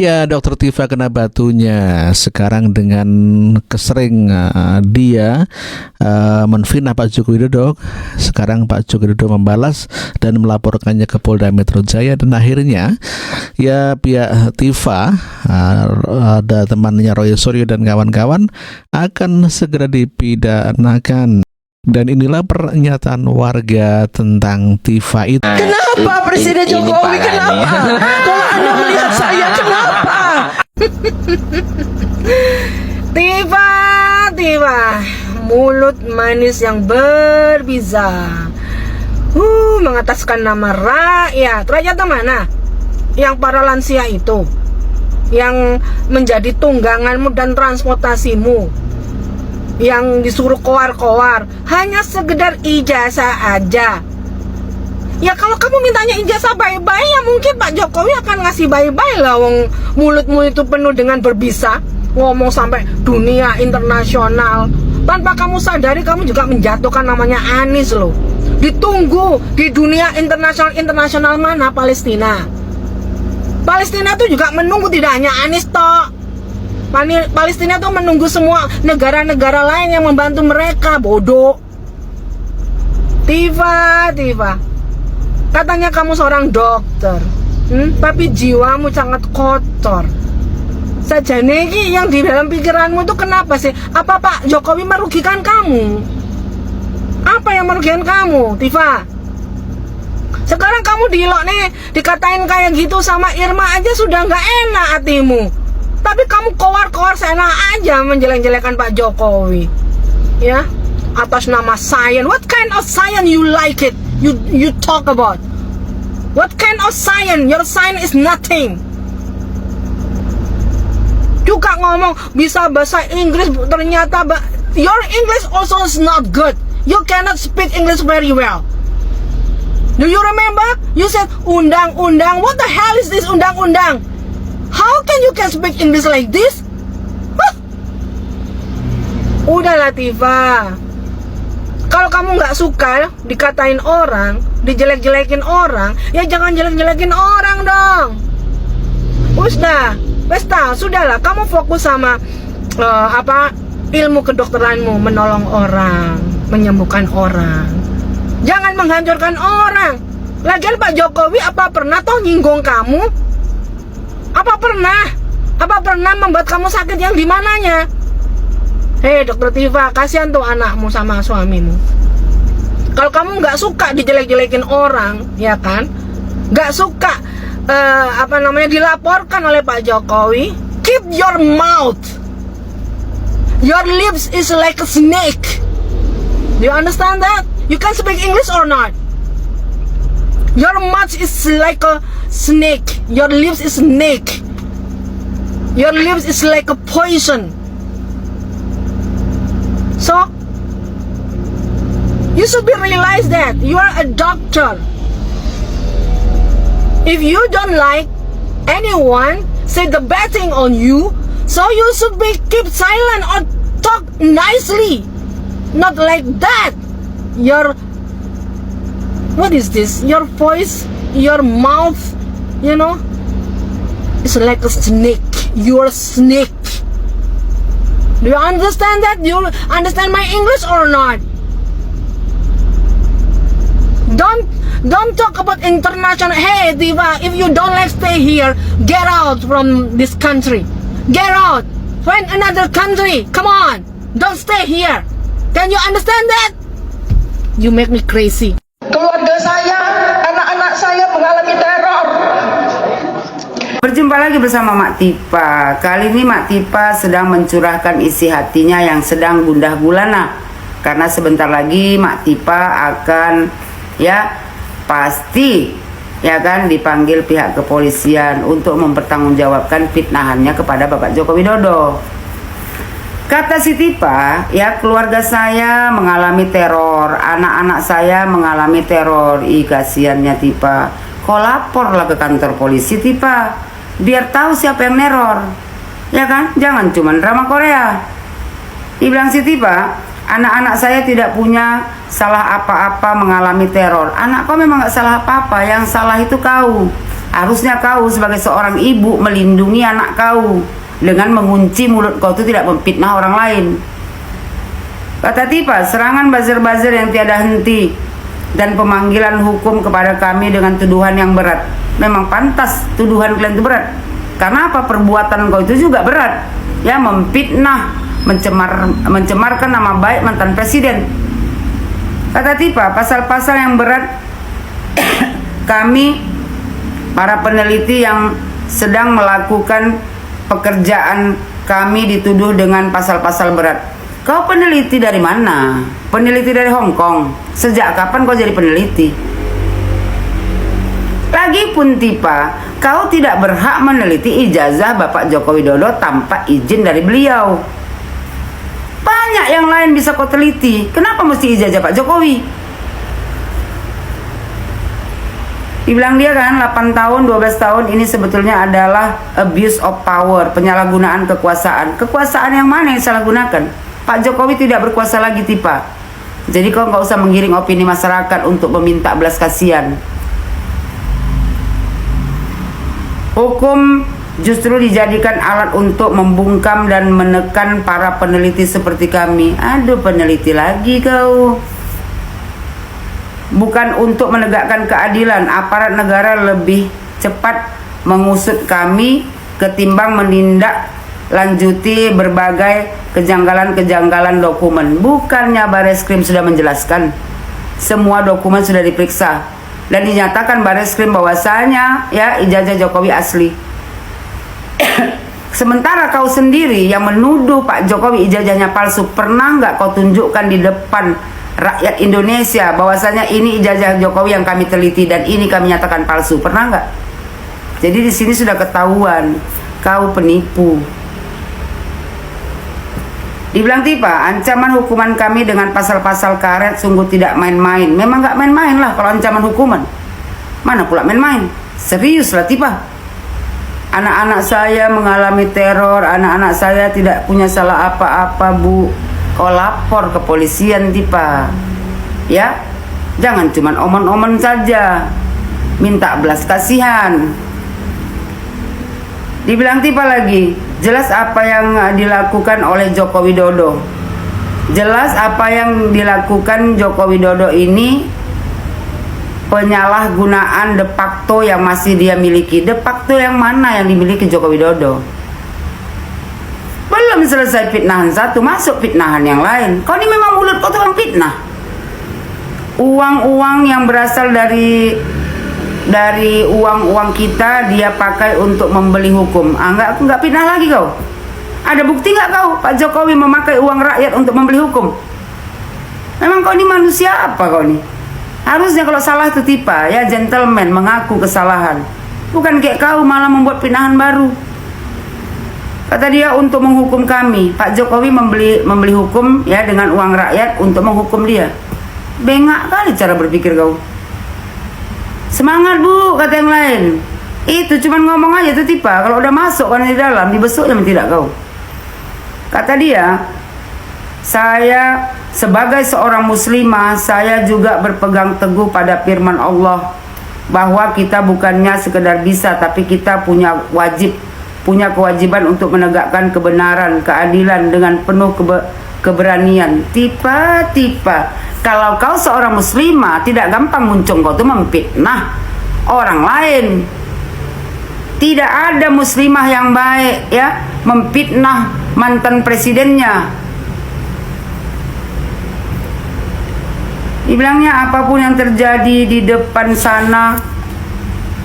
Iya, Dokter Tifa kena batunya. Sekarang dengan kesering dia menfitnah Pak Joko Widodo, sekarang Pak Joko Widodo membalas dan melaporkannya ke Polda Metro Jaya, dan akhirnya ya pihak Tifa, ada temannya Roy Suryo dan kawan-kawan, akan segera dipidanakan. Dan inilah pernyataan warga tentang Tifa itu. Kenapa Presiden Jokowi? Kenapa? Kalau Anda melihat saya, kenapa? Tiba-tiba mulut manis yang berbisa, mengataskan nama rakyat. Rakyat mana? Yang para lansia itu, yang menjadi tungganganmu dan transportasimu, yang disuruh koar-koar, hanya sekedar ijazah aja. Ya kalau kamu mintanya ijazah bye-bye, ya mungkin Pak Jokowi akan ngasih bye-bye lah. Wong mulutmu itu penuh dengan berbisa, ngomong sampai dunia internasional. Tanpa kamu sadari, kamu juga menjatuhkan namanya Anies loh. Ditunggu di dunia internasional mana? Palestina. Palestina tuh juga menunggu, tidak hanya Anies toh. Palestina tuh menunggu semua negara-negara lain yang membantu mereka. Bodoh. Tifa, katanya kamu seorang dokter, tapi jiwamu sangat kotor. Sajane iki yang di dalam pikiranmu itu kenapa sih? Apa Pak Jokowi merugikan kamu? Apa yang merugikan kamu, Tifa? Sekarang kamu dilok nih, dikatain kayak gitu sama Irma aja sudah nggak enak hatimu. Tapi kamu koar-koar seenak aja menjelek-jelekan Pak Jokowi, ya, atas nama science. What kind of science you like it? You talk about? What kind of science? Your science is nothing. Juga ngomong bisa bahasa Inggris, ternyata your English also is not good. You cannot speak English very well. Do you remember? You said undang-undang. What the hell is this undang-undang? How can you speak English like this? Huh? Udahlah Tifa. Kalau kamu nggak suka dikatain orang, dijelek-jelekin orang, ya jangan jelek-jelekin orang dong. Sudahlah. Kamu fokus sama ilmu kedokteranmu, menolong orang, menyembuhkan orang. Jangan menghancurkan orang. Lagian Pak Jokowi apa pernah toh nyinggung kamu? Apa pernah membuat kamu sakit yang di mananya? Hei Dokter Tifa, kasihan tuh anakmu sama suamimu. Kalau kamu nggak suka dijelek-jelekin orang, ya kan? Nggak suka dilaporkan oleh Pak Jokowi, keep your mouth. Your lips is like a snake. Do you understand that? You can speak English or not? Your mouth is like a snake. Your lips is snake. Your lips is like a poison. So you should be realize that you are a doctor. If you don't like anyone say the bad thing on you, so you should be keep silent or talk nicely. Not like that. What is this? Your voice, your mouth, it's like a snake. You're a snake. Do you understand that? Do you understand my English or not? Don't talk about international. Hey, Diva, if you don't like stay here, get out from this country. Get out. Find another country. Come on. Don't stay here. Can you understand that? You make me crazy. Keluarga saya, anak-anak saya mengalami teror. Berjumpa lagi bersama Mak Tifa. Kali ini Mak Tifa sedang mencurahkan isi hatinya yang sedang gundah gulana. Karena sebentar lagi Mak Tifa akan pasti dipanggil pihak kepolisian untuk mempertanggungjawabkan fitnahannya kepada Bapak Joko Widodo. Kata si Tifa, keluarga saya mengalami teror, anak-anak saya mengalami teror. Kasihannya Tifa. Kau laporlah ke kantor polisi Tifa, biar tahu siapa yang neror. Ya kan? Jangan cuma drama Korea. Dibilang si Tifa, anak-anak saya tidak punya salah apa-apa mengalami teror. Anak kau memang gak salah apa-apa, yang salah itu kau. Harusnya kau sebagai seorang ibu melindungi anak kau dengan mengunci mulut kau itu tidak memfitnah orang lain. Kata Tipa, serangan buzzer-buzzer yang tiada henti dan pemanggilan hukum kepada kami dengan tuduhan yang berat. Memang pantas tuduhan kalian itu berat. Karena apa? Perbuatan kau itu juga berat. Ya, memfitnah, mencemarkan nama baik mantan presiden. Kata Tipa, pasal-pasal yang berat kami para peneliti yang sedang melakukan pekerjaan kami dituduh dengan pasal-pasal berat. Kau peneliti dari mana? Peneliti dari Hong Kong. Sejak kapan kau jadi peneliti? Lagipun Tipa, kau tidak berhak meneliti ijazah Bapak Joko Widodo tanpa izin dari beliau. Banyak yang lain bisa kau teliti. Kenapa mesti ijazah Pak Jokowi? Dibilang dia kan 8 tahun, 12 tahun ini sebetulnya adalah abuse of power, penyalahgunaan kekuasaan. Kekuasaan yang mana yang salah gunakan? Pak Jokowi tidak berkuasa lagi Tipa. Jadi kau nggak usah menggiring opini masyarakat untuk meminta belas kasihan. Hukum justru dijadikan alat untuk membungkam dan menekan para peneliti seperti kami. Aduh, peneliti lagi kau. Bukan untuk menegakkan keadilan, aparat negara lebih cepat mengusut kami ketimbang menindaklanjuti berbagai kejanggalan-kejanggalan dokumen. Bukannya Bareskrim sudah menjelaskan, semua dokumen sudah diperiksa dan dinyatakan Bareskrim bahwasanya ya ijazah Jokowi asli. Sementara kau sendiri yang menuduh Pak Jokowi ijazahnya palsu, pernah nggak kau tunjukkan di depan rakyat Indonesia bahwasanya ini ijazah Jokowi yang kami teliti dan ini kami nyatakan palsu? Pernah nggak? Jadi di sini sudah ketahuan kau penipu. Dibilang Tipa, ancaman hukuman kami dengan pasal-pasal karet sungguh tidak main-main. Memang nggak main-main lah kalau ancaman hukuman. Mana pula main-main? Serius lah Tipa. Anak-anak saya mengalami teror, anak-anak saya tidak punya salah apa-apa Bu. Kau lapor ke polisian Tipa. Ya, jangan cuman omon-omon saja, minta belas kasihan. Dibilang Tipa lagi, jelas apa yang dilakukan oleh Joko Widodo. Jelas apa yang dilakukan Joko Widodo ini penyalahgunaan de facto yang masih dia miliki. De facto yang mana yang dimiliki Joko Widodo? Belum selesai fitnahan satu, masuk fitnahan yang lain. Kau ini memang mulut kau tukang fitnah. Uang-uang yang berasal dari uang-uang kita dia pakai untuk membeli hukum. Enggak fitnah lagi kau. Ada bukti nggak kau Pak Jokowi memakai uang rakyat untuk membeli hukum? Memang kau ini manusia apa kau ini? Harusnya kalau salah itu Tipa ya gentleman mengaku kesalahan. Bukan kayak kau malah membuat fitnahan baru. Kata dia untuk menghukum kami, Pak Jokowi membeli hukum ya dengan uang rakyat untuk menghukum dia. Bengak kali cara berpikir kau. Semangat Bu, kata yang lain. Itu cuman ngomong aja tuh Tipa. Kalau udah masuk kan di dalam, dibesuk dan tidak kau. Kata dia, saya sebagai seorang muslimah, saya juga berpegang teguh pada firman Allah bahwa kita bukannya sekedar bisa, tapi kita punya kewajiban untuk menegakkan kebenaran, keadilan dengan penuh keberanian. Tipa, kalau kau seorang muslimah tidak gampang muncul kau tuh memfitnah orang lain. Tidak ada muslimah yang baik ya memfitnah mantan presidennya. Dibilangnya apapun yang terjadi di depan sana,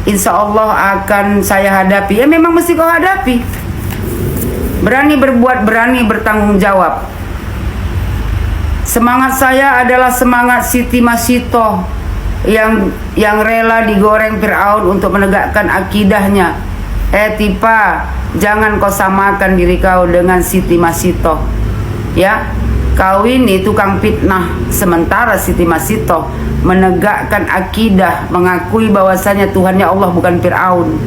insya Allah akan saya hadapi. Ya memang mesti kau hadapi. Berani berbuat, berani bertanggung jawab. Semangat saya adalah semangat Siti Masito yang rela digoreng Fir'aun untuk menegakkan akidahnya. Tipa, jangan kau samakan diri kau dengan Siti Masito. Ya, kau ini tukang fitnah. Sementara Siti Masito menegakkan akidah, mengakui bahwasanya Tuhannya Allah bukan Fir'aun.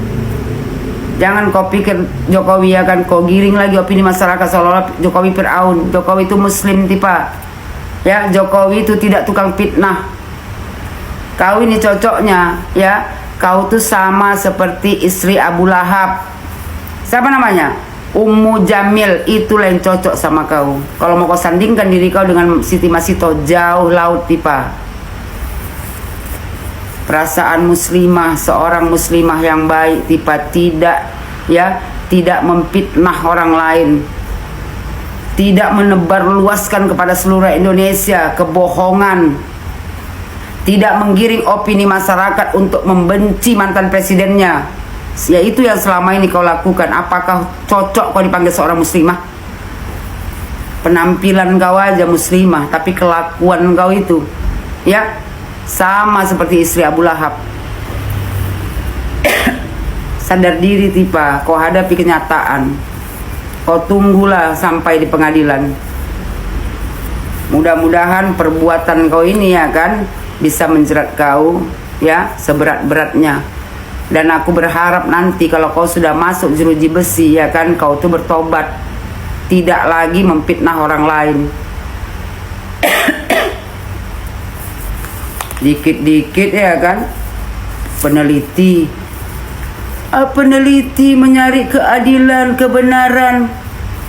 Jangan kau pikir Jokowi akan kau giring lagi opini masyarakat seolah-olah Jokowi Fir'aun. Jokowi itu muslim Tipa. Ya, Jokowi itu tidak tukang fitnah. Kau ini cocoknya ya Kau tuh sama seperti istri Abu Lahab. Siapa namanya? Ummu Jamil. Itulah yang cocok sama kau. Kalau mau kau sandingkan diri kau dengan Siti Masito, jauh laut tipa. Perasaan muslimah, seorang muslimah yang baik tipa tidak memfitnah orang lain, tidak menebarluaskan kepada seluruh Indonesia kebohongan, tidak menggiring opini masyarakat untuk membenci mantan presidennya. Ya, itu yang selama ini kau lakukan. Apakah cocok kau dipanggil seorang muslimah? Penampilan kau aja muslimah, tapi kelakuan kau itu ya sama seperti istri Abu Lahab. Sadar diri tipa, kau hadapi kenyataan. Kau tunggulah sampai di pengadilan. Mudah-mudahan perbuatan kau ini ya kan bisa menjerat kau ya seberat-beratnya. Dan aku berharap nanti kalau kau sudah masuk jeruji besi ya kan, kau tuh bertobat, tidak lagi memfitnah orang lain. Dikit-dikit ya kan peneliti menyari keadilan, kebenaran.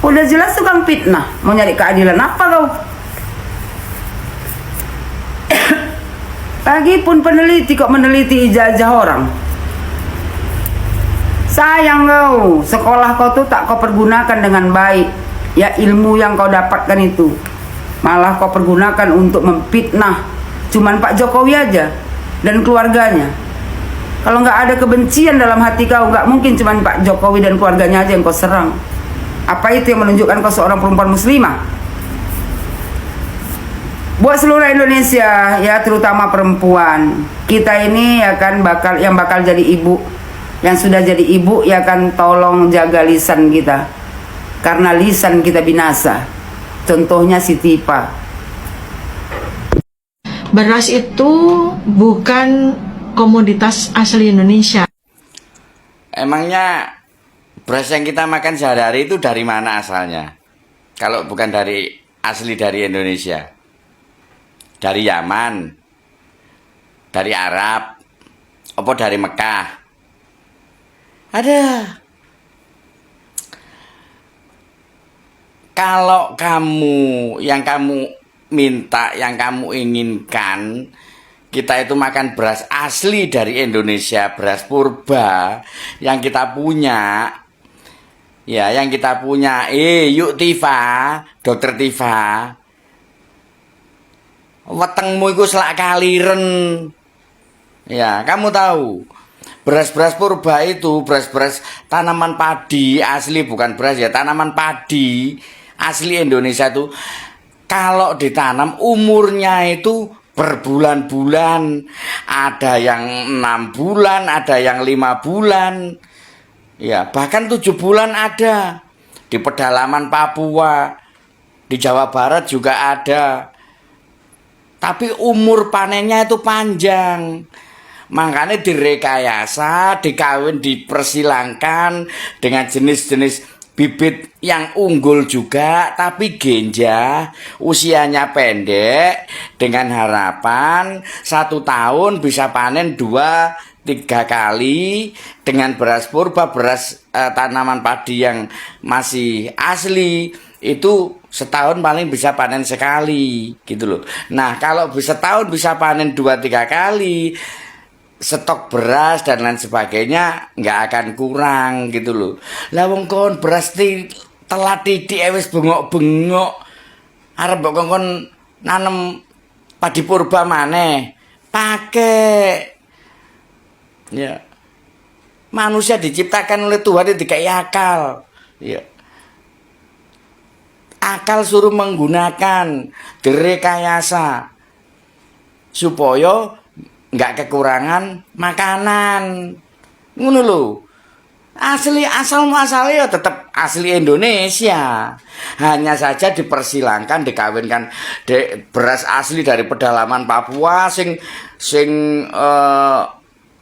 Udah jelas tukang fitnah. Mau nyari keadilan apa kau? Lagipun peneliti kok meneliti ijazah orang. Sayang kau, sekolah kau tuh tak kau pergunakan dengan baik. Ya, ilmu yang kau dapatkan itu malah kau pergunakan untuk memfitnah cuman Pak Jokowi aja dan keluarganya. Kalau nggak ada kebencian dalam hati kau, nggak mungkin cuman Pak Jokowi dan keluarganya aja yang kau serang. Apa itu yang menunjukkan kau seorang perempuan muslimah? Buat seluruh Indonesia ya, terutama perempuan, kita ini ya kan bakal jadi ibu, yang sudah jadi ibu ya kan, tolong jaga lisan kita, karena lisan kita binasa. Contohnya si Tipa. Beras itu bukan komoditas asli Indonesia. Emangnya beras yang kita makan sehari-hari itu dari mana asalnya? Kalau bukan asli dari Indonesia? Dari Yaman? Dari Arab? Apa dari Mekah? Ada. Kalau yang kamu minta, yang kamu inginkan, kita itu makan beras asli dari Indonesia, beras purba yang kita punya. Ya, yang kita punya. Yuk Tifa, Dokter Tifa. Wetengmu iku selak kaliren. Ya, kamu tahu. Beras-beras purba itu beras-beras tanaman padi asli, bukan beras ya, tanaman padi asli Indonesia itu. Kalau ditanam umurnya itu berbulan-bulan, ada yang 6 bulan, ada yang 5 bulan, ya bahkan 7 bulan ada. Di pedalaman Papua, di Jawa Barat juga ada. Tapi umur panennya itu panjang. Makanya direkayasa, dikawin, dipersilangkan dengan jenis-jenis bibit yang unggul juga, tapi genjah, usianya pendek, dengan harapan 1 tahun bisa panen 2-3 kali. Dengan beras purba, beras tanaman padi yang masih asli, itu setahun paling bisa panen sekali gitu loh. Nah, kalau setahun bisa panen 2-3 kali, stok beras dan lain sebagainya nggak akan kurang gitu loh. Lah wong kon beras telat titik wis bengok-bengok, arep mbok kon nanem padi purba maneh, pakai ya. Manusia diciptakan oleh Tuhan itu dikai akal, ya. Akal suruh menggunakan, direkayasa supaya nggak kekurangan makanan, ngono lho. Asalnya ya tetap asli Indonesia, hanya saja dipersilangkan dikawinkan beras asli dari pedalaman Papua sing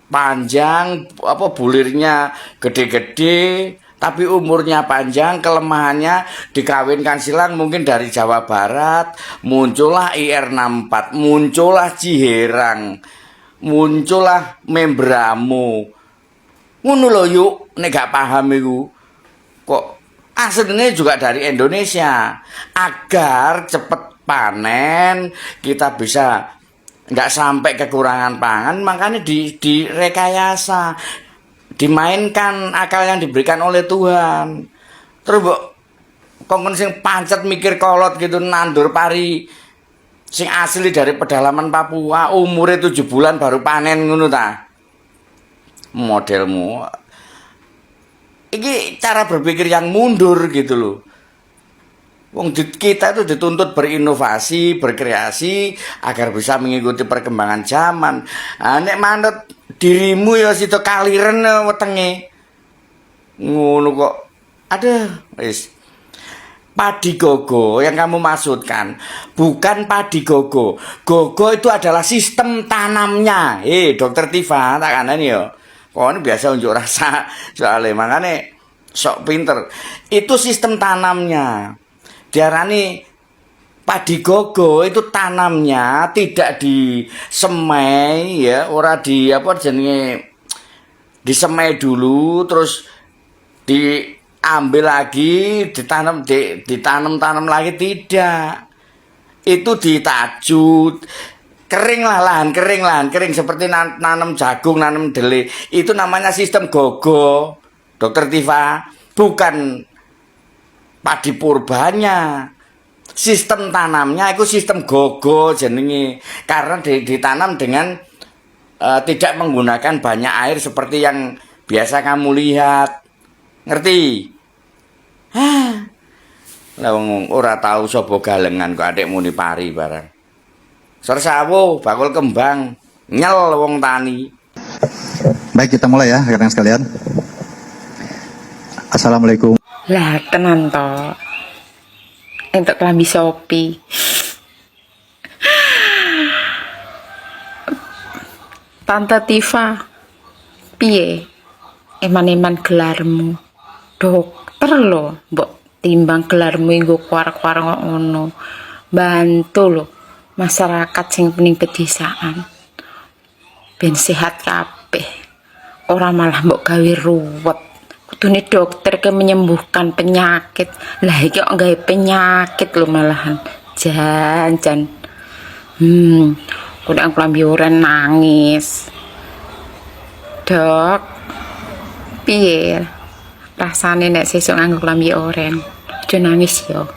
panjang, apa bulirnya gede-gede tapi umurnya panjang. Kelemahannya dikawinkan silang mungkin dari Jawa Barat, muncullah IR64, muncullah Ciherang, muncullah membramu. Ngono lho yuk, nek gak paham iku. Kok aslinya juga dari Indonesia. Agar cepet panen, kita bisa nggak sampai kekurangan pangan, makanya direkayasa, dimainkan akal yang diberikan oleh Tuhan. Terus kongkon sing pancet mikir kolot gitu, nandur pari sing asli dari pedalaman Papua, umurnya 7 bulan baru panen ngono ta. Modelmu ini cara berpikir yang mundur gitu loh. Wong kita itu dituntut berinovasi, berkreasi agar bisa mengikuti perkembangan zaman. Nek manut dirimu ya situ kaliren wetenge. Ngono kok. Aduh, wis. Padi gogo yang kamu maksudkan bukan padi gogo. Gogo itu adalah sistem tanamnya. Dokter Tifa tak kandani ya. Kok ini biasa unjuk rasa soalnya makanya sok pinter. Itu sistem tanamnya. Diarani padi gogo itu tanamnya tidak disemai ya, ora di apa jenenge disemai dulu terus diambil lagi ditanam lagi, tidak. Itu ditajud. Kering seperti nanam jagung, nanam dele. Itu namanya sistem gogo. Dokter Tifa, bukan padi purbanya. Sistem tanamnya itu sistem gogo jenenge. Karena ditanam dengan tidak menggunakan banyak air seperti yang biasa kamu lihat. Ngerti? Lah wong ora tahu sapa galengan kok adek muni pari barang. Sor sawo, bakul kembang, nyel wong tani. Baik, kita mulai ya, rekan sekalian. Assalamualaikum. Lah tenan to. Entuk klambi Sopi. Tante Tifa. Piye? Eman-eman gelarmu. Dokter lho, mbok timbang gelarmu nggo kuar-kuar ngono. Bantu lho masyarakat sing pening pedesaan. Ben sehat kabeh. Ora malah mbok gawe ruwet. Kudune dokter ke menyembuhkan penyakit. Lah iki kok gawe penyakit lho malahan. Jan. Kudang klambi oren nangis. Dok, piye rasane nek sesuk nganggo klambi oren? Aja nangis yo.